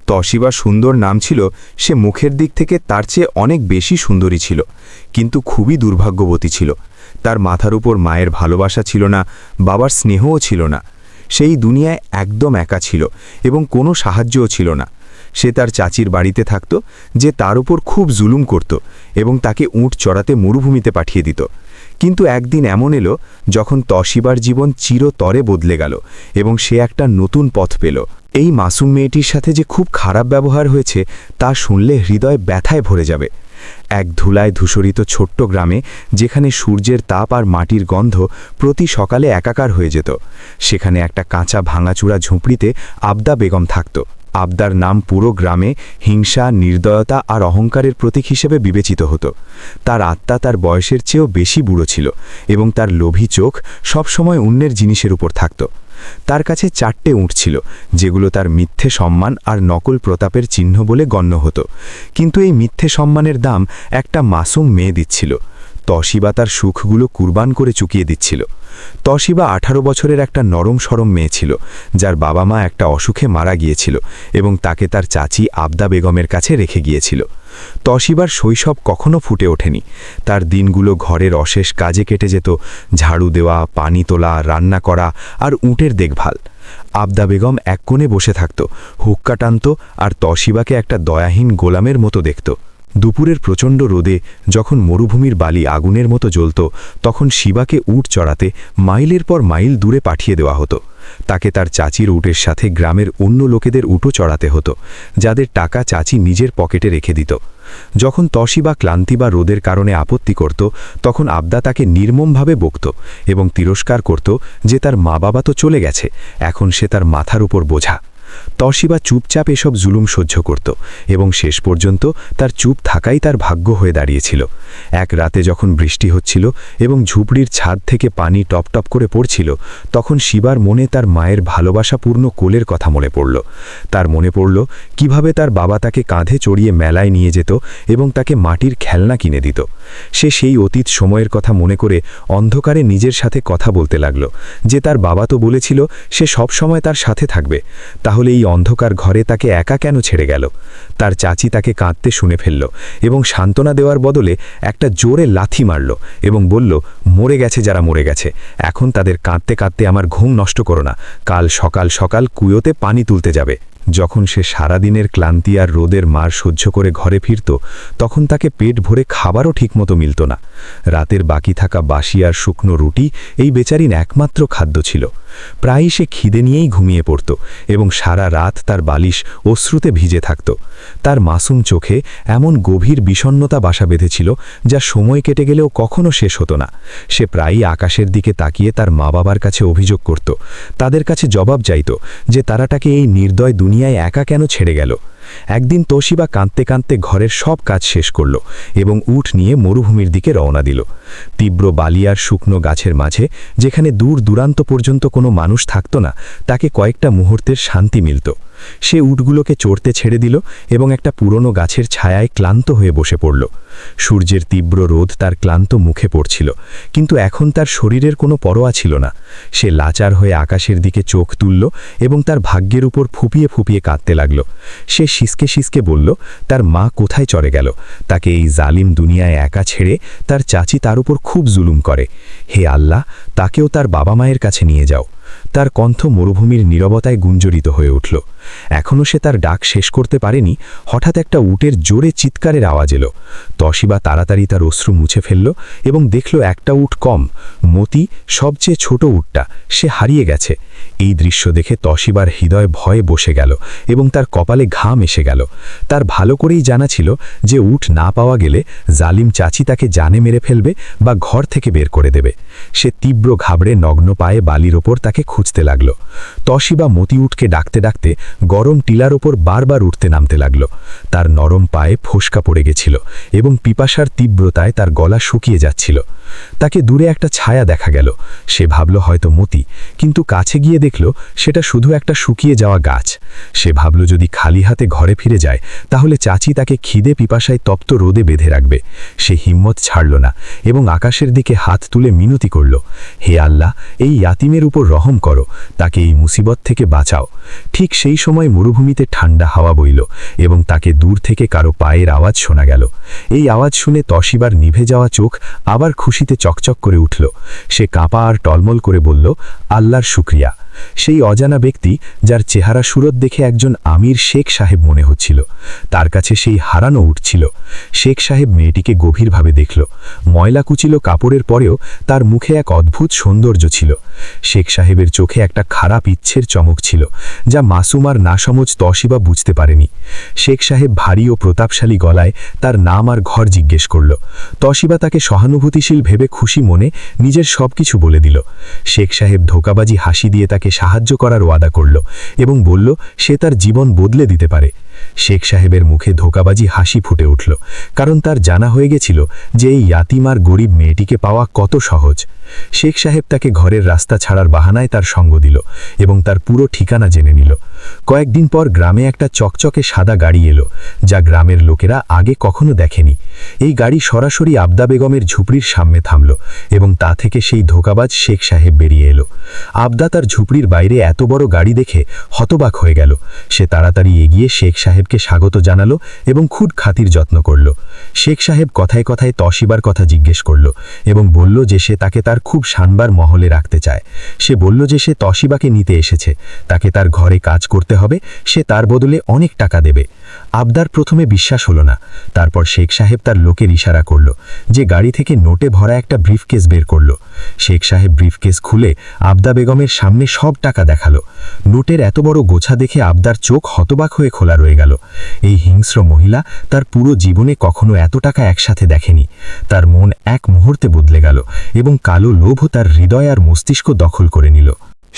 তশিবা সুন্দর নাম ছিল, সে মুখের দিক থেকে তার চেয়ে অনেক বেশি সুন্দরী ছিল, কিন্তু খুবই দুর্ভাগ্যবতী ছিল। তার মাথার উপর মায়ের ভালোবাসা ছিল না, বাবার স্নেহও ছিল না। সেই দুনিয়ায় একদম একা ছিল এবং কোনো সাহায্যও ছিল না। সে তার চাচির বাড়িতে থাকত, যে তার উপর খুব জুলুম করত এবং তাকে উট চড়াতে মরুভূমিতে পাঠিয়ে দিত। কিন্তু একদিন এমন এলো যখন তশিবার জীবন চিরতরে বদলে গেল এবং সে একটা নতুন পথ পেল। এই মাসুম মেয়েটির সাথে যে খুব খারাপ ব্যবহার হয়েছে তা শুনলে হৃদয় ব্যথায় ভরে যাবে। এক ধুলায় ধূসরিত ছোট্ট গ্রামে, যেখানে সূর্যের তাপ আর মাটির গন্ধ প্রতি সকালে একাকার হয়ে যেত, সেখানে একটা কাঁচা ভাঙাচূড়া ঝুঁপড়িতে আবদা বেগম থাকত। আবদার নাম পুরো গ্রামে হিংসা, নির্দয়তা আর অহংকারের প্রতীক হিসেবে বিবেচিত হতো। তার আত্মা তার বয়সের চেয়েও বেশি বুড়ো ছিল এবং তার লোভী চোখ সবসময় অন্যের জিনিসের উপর থাকত। তার কাছে 4টে উট ছিল, যেগুলো তার মিথ্যে সম্মান আর নকল প্রতাপের চিহ্ন বলে গণ্য হতো। কিন্তু এই মিথ্যে সম্মানের দাম একটা মাসুম মেয়ে দিচ্ছিল। তশিবা তার সুখগুলো কুরবান করে চুকিয়ে দিচ্ছিল। তশিবা 18 বছরের একটা নরম সরম মেয়ে ছিল, যার বাবা মা একটা অসুখে মারা গিয়েছিল এবং তাকে তার চাচি আবদা বেগমের কাছে রেখে গিয়েছিল। তশিবার শৈশব কখনো ফুটে ওঠেনি। তার দিনগুলো ঘরের অশেষ কাজে কেটে যেত, ঝাড়ু দেওয়া, পানি তোলা, রান্না করা আর উটের দেখভাল। আবদা বেগম এক কোণে বসে থাকত, হুক্কা টানত আর তশিবাকে একটা দয়াহীন গোলামের মতো দেখত। দুপুরের প্রচণ্ড রোদে যখন মরুভূমির বালি আগুনের মতো জ্বলত, তখন শিবাকে উট চড়াতে মাইলের পর মাইল দূরে পাঠিয়ে দেওয়া হতো। তাকে তার চাচির উটের সাথে গ্রামের অন্য লোকেদের উটও চড়াতে হতো, যাদের টাকা চাচি নিজের পকেটে রেখে দিত। যখন তশিবা ক্লান্তি বা রোদের কারণে আপত্তি করত, তখন আবদা তাকে নির্মমভাবে বকত এবং তিরস্কার করত যে তার মা বাবা তো চলে গেছে, এখন সে তার মাথার উপর বোঝা। তশিবা চুপচাপ এসব জুলুম সহ্য করত এবং শেষ পর্যন্ত তার চুপ থাকাই তার ভাগ্য হয়ে দাঁড়িয়েছিল। এক রাতে যখন বৃষ্টি হচ্ছিল এবং ঝুপড়ির ছাদ থেকে পানি টপ টপ করে পড়ছিল, তখন শিবার মনে তার মায়ের ভালোবাসাপূর্ণ কোলের কথা মনে পড়ল। তার মনে পড়ল কিভাবে তার বাবা তাকে কাঁধে চড়িয়ে মেলায় নিয়ে যেত এবং তাকে মাটির খেলনা কিনে দিত। সে সেই অতীত সময়ের কথা মনে করে অন্ধকারে নিজের সাথে কথা বলতে লাগল যে তার বাবা তো বলেছিল সে সব সময় তার সাথে থাকবে, তাহলে এই অন্ধকার ঘরে তাকে একা কেন ছেড়ে গেল? তার চাচি তাকে কাঁদতে শুনে ফেলল এবং সান্ত্বনা দেওয়ার বদলে একটা জোরে লাথি মারল এবং বলল, মরে গেছে যারা মরে গেছে, এখন তাদের কাঁদতে কাঁদতে আমার ঘুম নষ্ট করো না, কাল সকাল সকাল কুয়োতে পানি তুলতে যাবে। যখন সে সারাদিনের ক্লান্তি আর রোদের মার সহ্য করে ঘরে ফিরত, তখন তাকে পেট ভরে খাবারও ঠিকমতো মিলত না। রাতের বাকি থাকা বাসি আর শুকনো রুটি এই বেচারির একমাত্র খাদ্য ছিল। প্রায়ই সে খিদে নিয়েই ঘুমিয়ে পড়ত এবং সারা রাত তার বালিশ অশ্রুতে ভিজে থাকত। তার মাসুম চোখে এমন গভীর বিষণ্ণতা বাসা বেঁধেছিল যা সময় কেটে গেলেও কখনো শেষ হতো না। সে প্রায়ই আকাশের দিকে তাকিয়ে তার মা বাবার কাছে অভিযোগ করত, তাদের কাছে জবাব চাইত যে তারা তাকে এই নির্দয় দুনিয়ায় একা কেন ছেড়ে গেল। একদিন তশিবা কাঁদতে কাঁদতে ঘরের সব কাজ শেষ করল এবং উট নিয়ে মরুভূমির দিকে রওনা দিল। তীব্র বালিয়ার শুকনো গাছের মাঝে, যেখানে দূর দূরান্ত পর্যন্ত কোনো মানুষ থাকত না, তাকে কয়েকটা মুহূর্তের শান্তি মিলত। সে উটগুলোকে চড়তে ছেড়ে দিল এবং একটা পুরনো গাছের ছায়ায় ক্লান্ত হয়ে বসে পড়ল। সূর্যের তীব্র রোদ তার ক্লান্ত মুখে পড়ছিল, কিন্তু এখন তার শরীরের কোনো পরোয়া ছিল না। সে লাচার হয়ে আকাশের দিকে চোখ তুলল এবং তার ভাগ্যের উপর ফুপিয়ে ফুপিয়ে কাঁদতে লাগল। সে শিসকে শিসকে বলল, তার মা কোথায় চলে গেল? তাকে এই জালিম দুনিয়ায় একা ছেড়ে তার চাচি তার উপর খুব জুলুম করে। হে আল্লাহ, তাকেও তার বাবা মায়ের কাছে নিয়ে যাও। তার কণ্ঠ মরুভূমির নীরবতায় গুঞ্জরিত হয়ে উঠল। এখনও সে তার ডাক শেষ করতে পারেনি, হঠাৎ একটা উটের জোরে চিৎকারের আওয়াজ এলো। তশিবা তাড়াতাড়ি তার অশ্রু মুছে ফেলল এবং দেখল একটা উট কম, মতি, সবচেয়ে ছোট উটটা, সে হারিয়ে গেছে। এই দৃশ্য দেখে তশিবার হৃদয় ভয়ে বসে গেল এবং তার কপালে ঘাম এসে গেল। তার ভালো করেই জানা ছিল যে উট না পাওয়া গেলে জালিম চাচি তাকে জানে মেরে ফেলবে বা ঘর থেকে বের করে দেবে। সে তীব্র ঘাবড়ে নগ্ন পায়ে বালির ওপর তাকে খুঁজতে লাগল। তশিবা মতি উটকে ডাকতে ডাকতে গরম টিলার ওপর বারবার উঠতে নামতে লাগল। তার নরম পায়ে ফোসকা পড়ে গেছিল এবং পিপাসার তীব্রতায় তার গলা শুকিয়ে যাচ্ছিল। তাকে দূরে একটা ছায়া দেখা গেল। সে ভাবল হয়তো মতি, কিন্তু কাছে গিয়ে দেখল সেটা শুধু একটা শুকিয়ে যাওয়া গাছ। সে ভাবল যদি খালি হাতে ঘরে ফিরে যায় তাহলে চাচি তাকে খিদে পিপাসায় তপ্ত রোদে বেঁধে রাখবে। সে হিম্মত ছাড়ল না এবং আকাশের দিকে হাত তুলে মিনতি করল, হে আল্লাহ, এই ইয়াতিমের উপর রহম করো, তাকে এই মুসিবত থেকে বাঁচাও। ঠিক সেই সময় মরুভূমিতে ঠান্ডা হাওয়া বইল এবং তাকে দূর থেকে কারো পায়ের আওয়াজ শোনা গেল। এই আওয়াজ শুনে তশিবার নিভে যাওয়া চোখ আবার খুশিতে চকচক করে উঠল। সে কাঁপা আর টলমল করে বলল, আল্লাহর শুকরিয়া। সেই অজানা ব্যক্তি, যার চেহারা সুরত দেখে একজন আমির শেখ সাহেব মনে হচ্ছিল, তার কাছে সেই হারানো উঠছিল। শেখ সাহেব মেয়েটিকে গভীরভাবে দেখল। ময়লা কুচিল কাপড়ের পরেও তার মুখে এক অদ্ভুত সৌন্দর্য ছিল। শেখ সাহেবের চোখে একটা খারাপ ইচ্ছের চমক ছিল, যা মাসুম আর নাসমজ তশিবা বুঝতে পারেনি। শেখ সাহেব ভারী ও প্রতাপশালী গলায় তার নাম আর ঘর জিজ্ঞেস করল। তশিবা তাকে সহানুভূতিশীল ভেবে খুশি মনে নিজের সবকিছু বলে দিল। শেখ সাহেব ধোঁকাবাজি হাসি দিয়ে তাকে সাহায্য করার ওয়াদা করল এবং বলল সে তার জীবন বদলে দিতে পারে। শেখ সাহেবের মুখে ধোঁকাবাজি হাসি ফুটে উঠল, কারণ তার জানা হয়ে গেছিল যে এই ইয়াতিম আর গরিব মেয়েটিকে পাওয়া কত সহজ। শেখ সাহেব তাকে ঘরের রাস্তা ছাড়ার বাহানায় তার সঙ্গ দিল এবং তার পুরো ঠিকানা জেনে নিল। কয়েকদিন পর গ্রামে একটা চকচকে সাদা গাড়ি এলো, যা গ্রামের লোকেরা আগে কখনো দেখেনি। এই গাড়ি সরাসরি আবদা বেগমের ঝুপড়ির সামনে থামল এবং তা থেকে সেই ধোঁকাবাজ শেখ সাহেব বেরিয়ে এলো। আবদা তার ঝুপড়ির বাইরে এত বড় গাড়ি দেখে হতবাক হয়ে গেল। সে তাড়াতাড়ি এগিয়ে শেখ সাহেবকে স্বাগত জানালো এবং খুব খাতির যত্ন করল। শেখ সাহেব কথায় কথায় তশিবার কথা জিজ্ঞেস করল এবং বলল যে সে তাকে তার খুব শানবার মহলে রাখতে চায়। সে বলল যে সে তশিবাকে নিতে এসেছে, তাকে তার ঘরে কাজ করতে হবে, সে তার বদলে অনেক টাকা দেবে। আবদার প্রথমে বিশ্বাস হলো না। তারপর শেখ সাহেব তার লোকের ইশারা করল, যে গাড়ি থেকে নোটে ভরা একটা ব্রিফকেস বের করল। শেখ সাহেব ব্রিফকেস খুলে আবদা বেগমের সামনে সব টাকা দেখালো। নোটের এত বড় গোছা দেখে আবদার চোখ হতবাক হয়ে খোলা রয়ে গেল। এই হিংস্র মহিলা তার পুরো জীবনে কখনো এত টাকা একসাথে দেখেনি। তার মন এক মুহূর্তে বদলে গেল এবং কালো লোভ তার হৃদয় আর মস্তিষ্ক দখল করে নিল।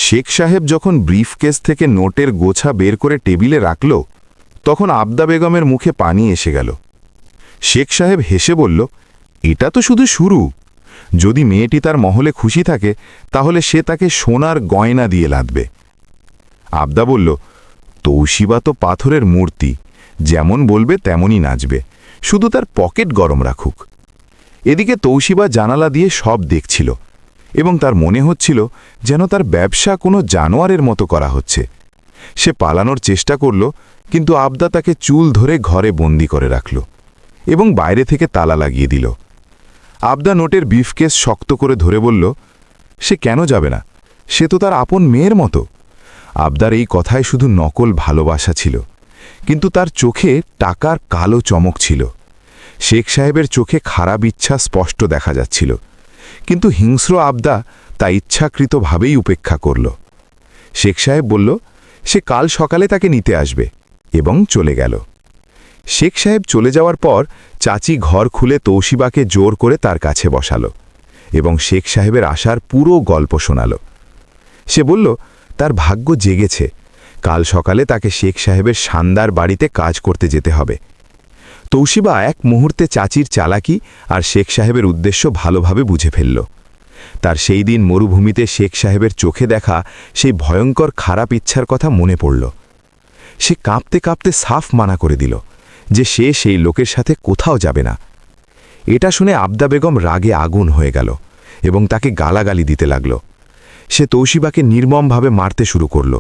শেখ সাহেব যখন ব্রিফকেস থেকে নোটের গোছা বের করে টেবিলে রাখল, তখন আবদা বেগমের মুখে পানি এসে গেল। শেখ সাহেব হেসে বলল, এটা তো শুধু শুরু। যদি মেয়েটি তার মহলে খুশি থাকে তাহলে সে তাকে সোনার গয়না দিয়ে লাদবে। আবদা বলল, তৌশিবা তো পাথরের মূর্তি, যেমন বলবে তেমনই নাচবে, শুধু তার পকেট গরম রাখুক। এদিকে তৌশিবা জানালা দিয়ে সব দেখছিল এবং তার মনে হচ্ছিল যেন তার ব্যবসা কোনো জানোয়ারের মতো করা হচ্ছে। সে পালানোর চেষ্টা করল, কিন্তু আবদা তাকে চুল ধরে ঘরে বন্দি করে রাখল এবং বাইরে থেকে তালা লাগিয়ে দিল। আবদা নোটের ব্রিফকেস শক্ত করে ধরে বলল, সে কেন যাবে না? সে তো তার আপন মেয়ের মতো। আবদার এই কথায় শুধু নকল ভালোবাসা ছিল, কিন্তু তার চোখে টাকার কালো চমক ছিল। শেখ সাহেবের চোখে খারাপ ইচ্ছা স্পষ্ট দেখা যাচ্ছিল, কিন্তু হিংস্র আবদা তা ইচ্ছাকৃতভাবেই উপেক্ষা করল। শেখ সাহেব বলল, সে কাল সকালে তাকে নিতে আসবে, এবং চলে গেল। শেখ সাহেব চলে যাওয়ার পর চাচি ঘর খুলে তৌশিবাকে জোর করে তার কাছে বসালো এবং শেখ সাহেবের আসার পুরো গল্প শোনাল। সে বলল, তার ভাগ্য জেগেছে, কাল সকালে তাকে শেখ সাহেবের শানদার বাড়িতে কাজ করতে যেতে হবে। তৌশিবা এক মুহূর্তে চাচির চালাকি আর শেখ সাহেবের উদ্দেশ্য ভালোভাবে বুঝে ফেলল। তার সেই দিন মরুভূমিতে শেখ সাহেবের চোখে দেখা সেই ভয়ঙ্কর খারাপ ইচ্ছার কথা মনে পড়ল। সে কাঁপতে কাঁপতে সাফ মানা করে দিল যে সে সেই লোকের সাথে কোথাও যাবে না। এটা শুনে আবদা বেগম রাগে আগুন হয়ে গেল এবং তাকে গালাগালি দিতে লাগল। সে তৌশিবাকে নির্মমভাবে মারতে শুরু করল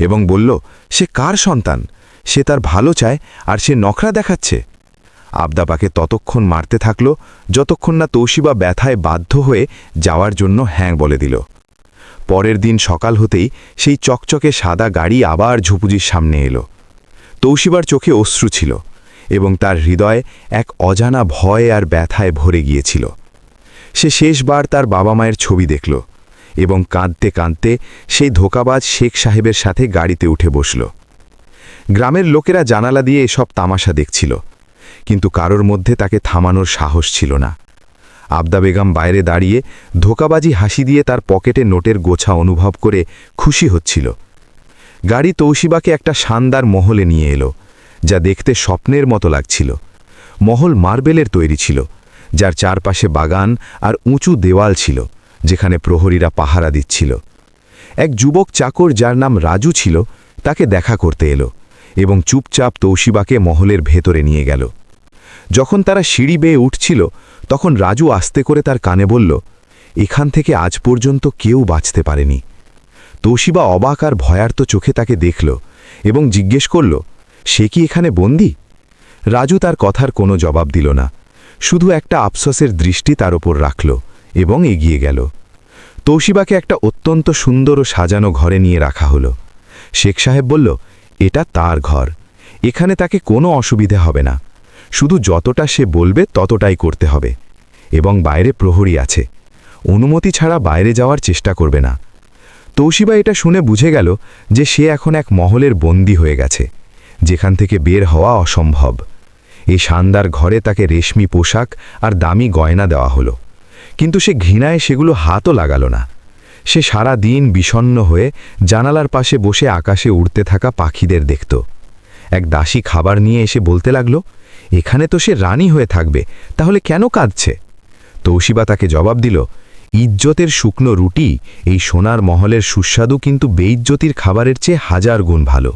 এবং বলল, সে কার সন্তান? সে তার ভালো চায় আর সে নখরা দেখাচ্ছে। আবদাপাকে ততক্ষণ মারতে থাকল যতক্ষণ না তৌশিবা ব্যথায় বাধ্য হয়ে যাওয়ার জন্য হ্যাঁ বলে দিল। পরের দিন সকাল হতেই সেই চকচকে সাদা গাড়ি আবার ঝুপুজির সামনে এলো। তৌশিবার চোখে অশ্রু ছিল এবং তার হৃদয়ে এক অজানা ভয় আর ব্যথায় ভরে গিয়েছিল। সে শেষবার তার বাবা মায়ের ছবি দেখল এবং কাঁদতে কাঁদতে সেই ধোঁকাবাজ শেখ সাহেবের সাথে গাড়িতে উঠে বসল। গ্রামের লোকেরা জানালা দিয়ে এসব তামাশা দেখছিল, কিন্তু কারোর মধ্যে তাকে থামানোর সাহস ছিল না। আবদা বেগম বাইরে দাঁড়িয়ে ধোঁকাবাজি হাসি দিয়ে তার পকেটে নোটের গোছা অনুভব করে খুশি হচ্ছিল। গাড়ি তৌশিবাকে একটা শানদার মহলে নিয়ে এলো, যা দেখতে স্বপ্নের মতো লাগছিল। মহল মার্বেলের তৈরি ছিল, যার চারপাশে বাগান আর উঁচু দেওয়াল ছিল, যেখানে প্রহরীরা পাহারা দিচ্ছিল। এক যুবক চাকর যার নাম রাজু ছিল তাকে দেখা করতে এলো এবং চুপচাপ তৌশিবাকে মহলের ভেতরে নিয়ে গেল। যখন তারা সিঁড়ি বেয়ে উঠছিল তখন রাজু আস্তে করে তার কানে বলল, এখান থেকে আজ পর্যন্ত কেউ বাঁচতে পারেনি। তৌশিবা অবাক আর ভয়ার্ত চোখে তাকে দেখল এবং জিজ্ঞেস করল, সে কি এখানে বন্দী? রাজু তার কথার কোনো জবাব দিল না, শুধু একটা আফসোসের দৃষ্টি তার ওপর রাখল এবং এগিয়ে গেল। তৌশিবাকে একটা অত্যন্ত সুন্দর ও সাজানো ঘরে নিয়ে রাখা হলো। শেখ সাহেব বলল, এটা তার ঘর, এখানে তাকে কোনো অসুবিধে হবে না, শুধু যতটা সে বলবে ততটাই করতে হবে, এবং বাইরে প্রহরী আছে, অনুমতি ছাড়া বাইরে যাওয়ার চেষ্টা করবে না। তৌশিবা এটা শুনে বুঝে গেল যে সে এখন এক মহলের বন্দী হয়ে গেছে, যেখান থেকে বের হওয়া অসম্ভব। এই শানদার ঘরে তাকে রেশমি পোশাক আর দামি গয়না দেওয়া হলো, কিন্তু সে ঘৃণায় সেগুলো হাতও লাগাল না। সে সারা দিন বিষণ্ণ হয়ে জানালার পাশে বসে আকাশে উড়তে থাকা পাখিদের দেখত। এক দাসী খাবার নিয়ে এসে বলতে লাগল, এখানে তো সে রানী হয়ে থাকবে, তাহলে কেন কাঁদছে? তৌশিবা তাকে জবাব দিল, ইজ্জতের শুকনো রুটি এই সোনার মহলের সুস্বাদু কিন্তু বেইজ্জতির খাবারের চেয়ে 1000 গুণ ভালো।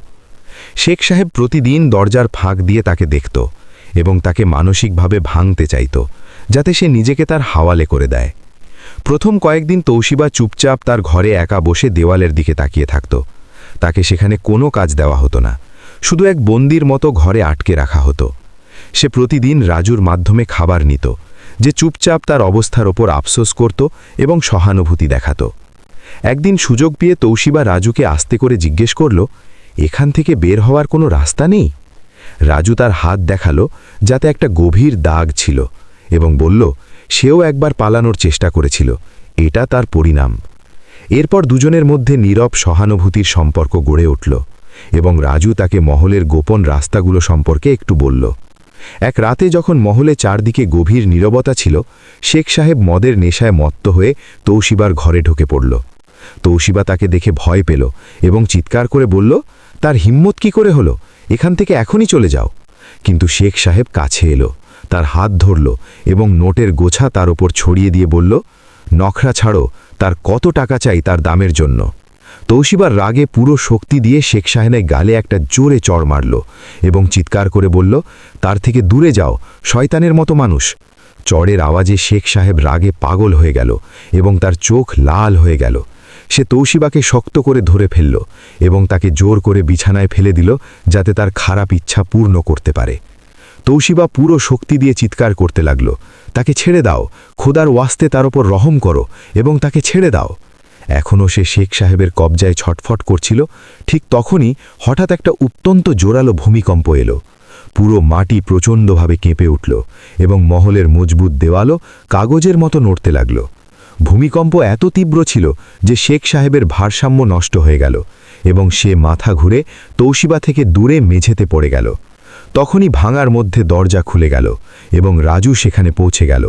শেখ সাহেব প্রতিদিন দরজার ফাঁক দিয়ে তাকে দেখত এবং তাকে মানসিকভাবে ভাঙতে চাইত, যাতে সে নিজেকে তার হাওয়ালে করে দেয়। প্রথম কয়েকদিন তৌশিবা চুপচাপ তার ঘরে একা বসে দেওয়ালের দিকে তাকিয়ে থাকত। তাকে সেখানে কোনো কাজ দেওয়া হতো না, শুধু এক বন্দির মতো ঘরে আটকে রাখা হতো। সে প্রতিদিন রাজুর মাধ্যমে খাবার নিত, যে চুপচাপ তার অবস্থার ওপর আফসোস করত এবং সহানুভূতি দেখাত। একদিন সুযোগ পেয়ে তৌশিবা রাজুকে আস্তে করে জিজ্ঞেস করল, এখান থেকে বের হওয়ার কোনো রাস্তা নেই? রাজু তার হাত দেখালো, যাতে একটা গভীর দাগ ছিল, এবং বলল, সেও একবার পালানোর চেষ্টা করেছিল, এটা তার পরিণাম। এরপর দুজনের মধ্যে নীরব সহানুভূতির সম্পর্ক গড়ে উঠল এবং রাজু তাকে মহলের গোপন রাস্তাগুলো সম্পর্কে একটু বলল। এক রাতে যখন মহলে চারদিকে গভীর নীরবতা ছিল, শেখ সাহেব মদের নেশায় মত্ত হয়ে তৌশিবার ঘরে ঢুকে পড়ল। তৌশিবা তাকে দেখে ভয় পেল এবং চিৎকার করে বলল, তার হিম্মত কি করে হলো? এখান থেকে এখনই চলে যাও। কিন্তু শেখ সাহেব কাছে এলো, তার হাত ধরল এবং নোটের গোছা তার ওপর ছড়িয়ে দিয়ে বলল, নখরা ছাড়ো, তার কত টাকা চাই তার দামের জন্য? তৌশিবার রাগে পুরো শক্তি দিয়ে শেখ সাহেবের গালে একটা জোরে চড় মারল এবং চিৎকার করে বলল, তার থেকে দূরে যাও, শয়তানের মতো মানুষ। চড়ের আওয়াজে শেখ সাহেব রাগে পাগল হয়ে গেল এবং তার চোখ লাল হয়ে গেল। সে তৌশিবাকে শক্ত করে ধরে ফেলল এবং তাকে জোর করে বিছানায় ফেলে দিল, যাতে তার খারাপ ইচ্ছা পূর্ণ করতে পারে। তৌশিবা পুরো শক্তি দিয়ে চিৎকার করতে লাগল, তাকে ছেড়ে দাও, খোদার ওয়াস্তে তার ওপর রহম করো এবং তাকে ছেড়ে দাও। এখনও সে শেখ সাহেবের কবজায় ছটফট করছিল। ঠিক তখনই হঠাৎ একটা অত্যন্ত জোরালো ভূমিকম্প এলো। পুরো মাটি প্রচণ্ডভাবে কেঁপে উঠল এবং মহলের মজবুত দেওয়ালও কাগজের মতো নড়তে লাগল। ভূমিকম্প এত তীব্র ছিল যে শেখ সাহেবের ভারসাম্য নষ্ট হয়ে গেল এবং সে মাথা ঘুরে তৌশিবা থেকে দূরে মেঝেতে পড়ে গেল। তখনই ভাঙার মধ্যে দরজা খুলে গেল এবং রাজু সেখানে পৌঁছে গেল।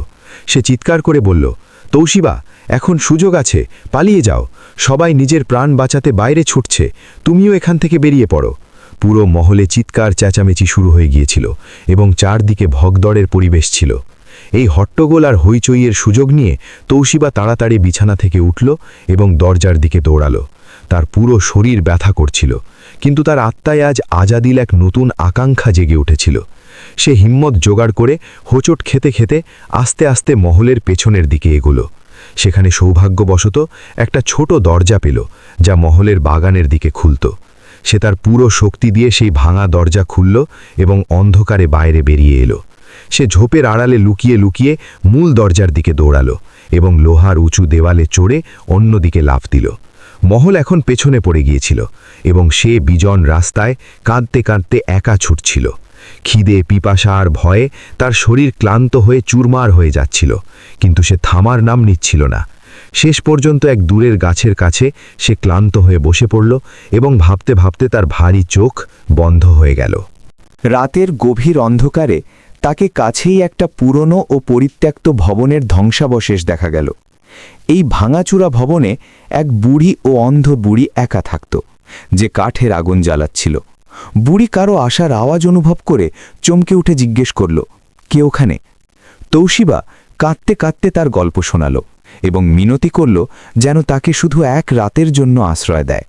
সে চিৎকার করে বলল, তৌশিবা, এখন সুযোগ আছে, পালিয়ে যাও, সবাই নিজের প্রাণ বাঁচাতে বাইরে ছুটছে, তুমিও এখান থেকে বেরিয়ে পড়ো। পুরো মহলে চিৎকার চেঁচামেচি শুরু হয়ে গিয়েছিল এবং চারদিকে ভগদড়ের পরিবেশ ছিল। এই হট্টগোল আর হইচইয়ের সুযোগ নিয়ে তৌশিবা তাড়াতাড়ি বিছানা থেকে উঠল এবং দরজার দিকে দৌড়াল। তার পুরো শরীর ব্যথা করছিল, কিন্তু তার আত্মায় আজ আজাদিল এক নতুন আকাঙ্ক্ষা জেগে উঠেছিল। সে হিম্মত জোগাড় করে হোঁচট খেতে খেতে আস্তে আস্তে মহলের পেছনের দিকে এগোল। সেখানে সৌভাগ্যবশত একটা ছোট দরজা পেল, যা মহলের বাগানের দিকে খুলত। সে তার পুরো শক্তি দিয়ে সেই ভাঙা দরজা খুলল এবং অন্ধকারে বাইরে বেরিয়ে এলো। সে ঝোপের আড়ালে লুকিয়ে লুকিয়ে মূল দরজার দিকে দৌড়াল এবং লোহার উঁচু দেওয়ালে চড়ে অন্যদিকে লাফ দিল। মহল এখন পেছনে পড়ে গিয়েছিল এবং সে বিজন রাস্তায় কাঁদতে কাঁদতে একা ছুটছিল। খিদে, পিপাসা আর ভয়ে তার শরীর ক্লান্ত হয়ে চুরমার হয়ে যাচ্ছিল, কিন্তু সে থামার নাম নিচ্ছিল না। শেষ পর্যন্ত এক দূরের গাছের কাছে সে ক্লান্ত হয়ে বসে পড়ল এবং ভাবতে ভাবতে তার ভারী চোখ বন্ধ হয়ে গেল। রাতের গভীর অন্ধকারে তাকে কাছেই একটা পুরনো ও পরিত্যক্ত ভবনের ধ্বংসাবশেষ দেখা গেল। এই ভাঙাচুরা ভবনে এক বুড়ি ও অন্ধ বুড়ি একা থাকত, যে কাঠের আগুন জ্বালাচ্ছিল। বুড়ি কারো আসার আওয়াজ অনুভব করে চমকে উঠে জিজ্ঞেস করল, কে ওখানে? তৌশিবা কাঁদতে কাঁদতে তার গল্প শোনাল এবং মিনতি করল যেন তাকে শুধু এক রাতের জন্য আশ্রয় দেয়।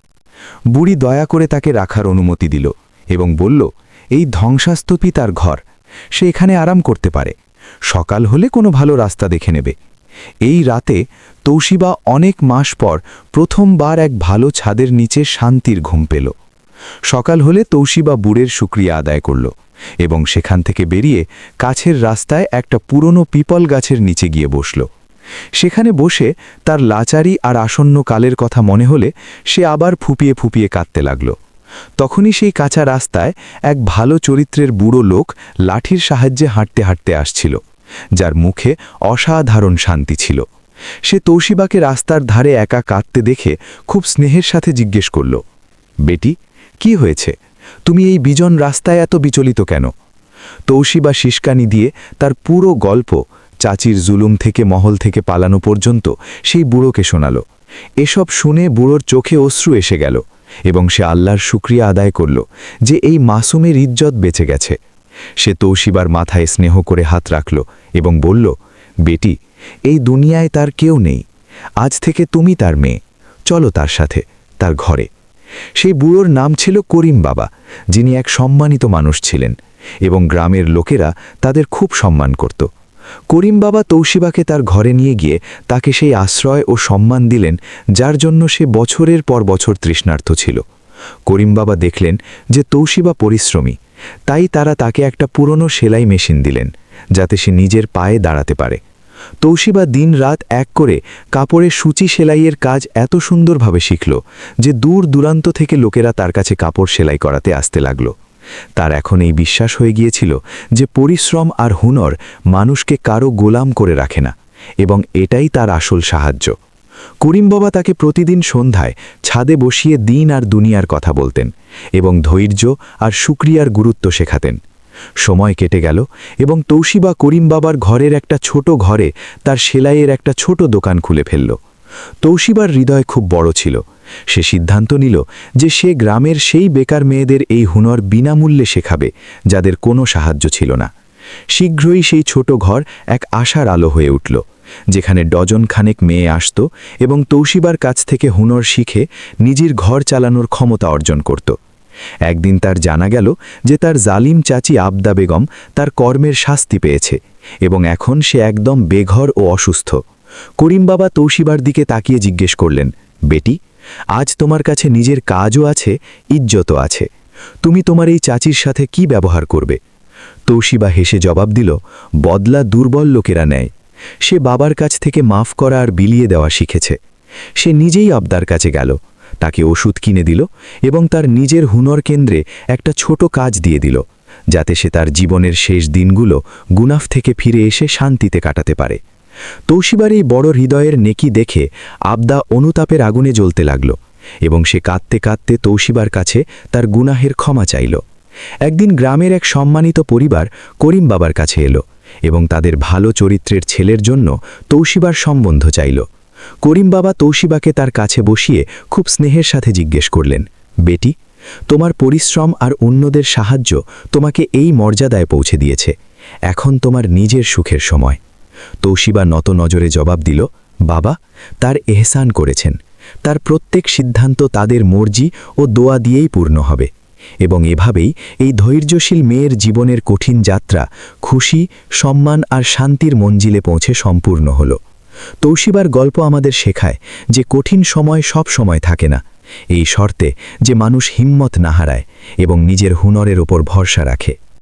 বুড়ি দয়া করে তাকে রাখার অনুমতি দিল এবং বলল, এই ধ্বংসাস্তূপই তার ঘর, সে এখানে আরাম করতে পারে, সকাল হলে কোনো ভালো রাস্তা দেখে নেবে। এই রাতে তৌশিবা অনেক মাস পর প্রথমবার এক ভালো ছাদের নিচে শান্তির ঘুম পেল। সকাল হলে তৌশিবা বুড়ের শুকরিয়া আদায় করল এবং সেখান থেকে বেরিয়ে কাছের রাস্তায় একটা পুরনো পিপল গাছের নিচে গিয়ে বসল। সেখানে বসে তার লাচারি আর আসন্ন কালের কথা মনে হলে সে আবার ফুপিয়ে ফুপিয়ে কাঁদতে লাগল। তখনই সেই কাঁচা রাস্তায় এক ভালো চরিত্রের বুড়ো লোক লাঠির সাহায্যে হাঁটতে হাঁটতে আসছিল, যার মুখে অসাধারণ শান্তি ছিল। সে তৌশিবাকে রাস্তার ধারে একা কাঁদতে দেখে খুব স্নেহের সাথে জিজ্ঞেস করল, বেটি, কি হয়েছে? তুমি এই বিজন রাস্তায় এত বিচলিত কেন? তৌশিবা শিসকানি দিয়ে তার পুরো গল্প, চাচির জুলুম থেকে মহল থেকে পালানো পর্যন্ত সেই বুড়োকে শোনাল। এসব শুনে বুড়োর চোখে অশ্রু এসে গেল এবং সে আল্লাহর শুকরিয়া আদায় করল যে এই মাসুমের ইজ্জত বেঁচে গেছে। সে তৌশিবার মাথায় স্নেহ করে হাত রাখল এবং বলল, বেটি, এই দুনিয়ায় তার কেউ নেই, আজ থেকে তুমি তার মেয়ে, চলো তার সাথে তার ঘরে। সেই বুড়োর নাম ছিল করিম বাবা, যিনি এক সম্মানিত মানুষ ছিলেন এবং গ্রামের লোকেরা তাদের খুব সম্মান করত। করিম বাবা তৌশিবাকে তার ঘরে নিয়ে গিয়ে তাকে সেই আশ্রয় ও সম্মান দিলেন যার জন্য সে বছরের পর বছর তৃষ্ণার্ত ছিল। করিম বাবা দেখলেন যে তৌশিবা পরিশ্রমী, তাই তারা তাকে একটা পুরনো সেলাই মেশিন দিলেন যাতে সে নিজের পায়ে দাঁড়াতে পারে। তৌশিবা দিন রাত এক করে কাপড়ে সূচি সেলাইয়ের কাজ এত সুন্দরভাবে শিখল যে দূর দূরান্ত থেকে লোকেরা তার কাছে কাপড় সেলাই করাতে আসতে লাগল। তার এখন এই বিশ্বাস হয়ে গিয়েছিল যে পরিশ্রম আর হুনর মানুষকে কারো গোলাম করে রাখে না এবং এটাই তার আসল সাহায্য। করিম বাবা তাকে প্রতিদিন সন্ধ্যায় ছাদে বসিয়ে দিন আর দুনিয়ার কথা বলতেন এবং ধৈর্য আর শুকরিয়ার গুরুত্ব শেখাতেন। সময় কেটে গেল এবং তৌশিবা করিম বাবার ঘরের একটা ছোট ঘরে তার সেলাইয়ের একটা ছোট দোকান খুলে ফেলল। তৌশিবার হৃদয় খুব বড় ছিল। সে সিদ্ধান্ত নিল যে সে গ্রামের সেই বেকার মেয়েদের এই হুনর বিনামূল্যে শেখাবে যাদের কোনো সাহায্য ছিল না। শীঘ্রই সেই ছোট ঘর এক আশার আলো হয়ে উঠল, যেখানে ডজন খানেক মেয়ে আসত এবং তৌশিবার কাছ থেকে হুনর শিখে নিজের ঘর চালানোর ক্ষমতা অর্জন করত। একদিন তার জানা গেল যে তার জালিম চাচি আবদা বেগম তার কর্মের শাস্তি পেয়েছে এবং এখন সে একদম বেঘর ও অসুস্থ। করিম বাবা তৌশিবার দিকে তাকিয়ে জিজ্ঞেস করলেন, বেটি, আজ তোমার কাছে নিজের কাজও আছে, ইজ্জতও আছে, তুমি তোমার এই চাচির সাথে কি ব্যবহার করবে? তৌশিবা হেসে জবাব দিল, বদলা দুর্বল লোকেরা নেয়। সে বাবার কাছ থেকে মাফ করা আর বিলিয়ে দেওয়া শিখেছে। সে নিজেই আবদার কাছে গেল, তাকে ওষুধ কিনে দিল এবং তার নিজের হুনর কেন্দ্রে একটা ছোট কাজ দিয়ে দিল, যাতে সে তার জীবনের শেষ দিনগুলো গুনাফ থেকে ফিরে এসে শান্তিতে কাটাতে পারে। তৌশিবার এই বড় হৃদয়ের নেকি দেখে আবদা অনুতাপের আগুনে জ্বলতে লাগল এবং সে কাঁদতে কাঁদতে তৌশিবার কাছে তার গুনাহের ক্ষমা চাইল। একদিন গ্রামের এক সম্মানিত পরিবার করিম বাবার কাছে এলো এবং তাদের ভালো চরিত্রের ছেলের জন্য তৌশিবার সম্বন্ধ চাইল। করিম বাবা তৌশিবাকে তার কাছে বসিয়ে খুব স্নেহের সাথে জিজ্ঞেস করলেন, বেটি, তোমার পরিশ্রম আর অন্যদের সাহায্য তোমাকে এই মর্যাদায় পৌঁছে দিয়েছে, এখন তোমার নিজের সুখের সময়। তৌশিবা নত নজরে জবাব দিল, বাবা, তার এহসান করেছেন, তার প্রত্যেক সিদ্ধান্ত তাদের মর্জি ও দোয়া দিয়েই পূর্ণ হবে। এবং এভাবেই এই ধৈর্যশীল মেয়ের জীবনের কঠিন যাত্রা খুশি, সম্মান আর শান্তির মঞ্জিলে পৌঁছে সম্পূর্ণ হল। তৌশিবার গল্প আমাদের শেখায় যে কঠিন সময় সব সময় থাকে না, এই শর্তে যে মানুষ হিম্মত না হারায় এবং নিজের হুনরের ওপর ভরসা রাখে।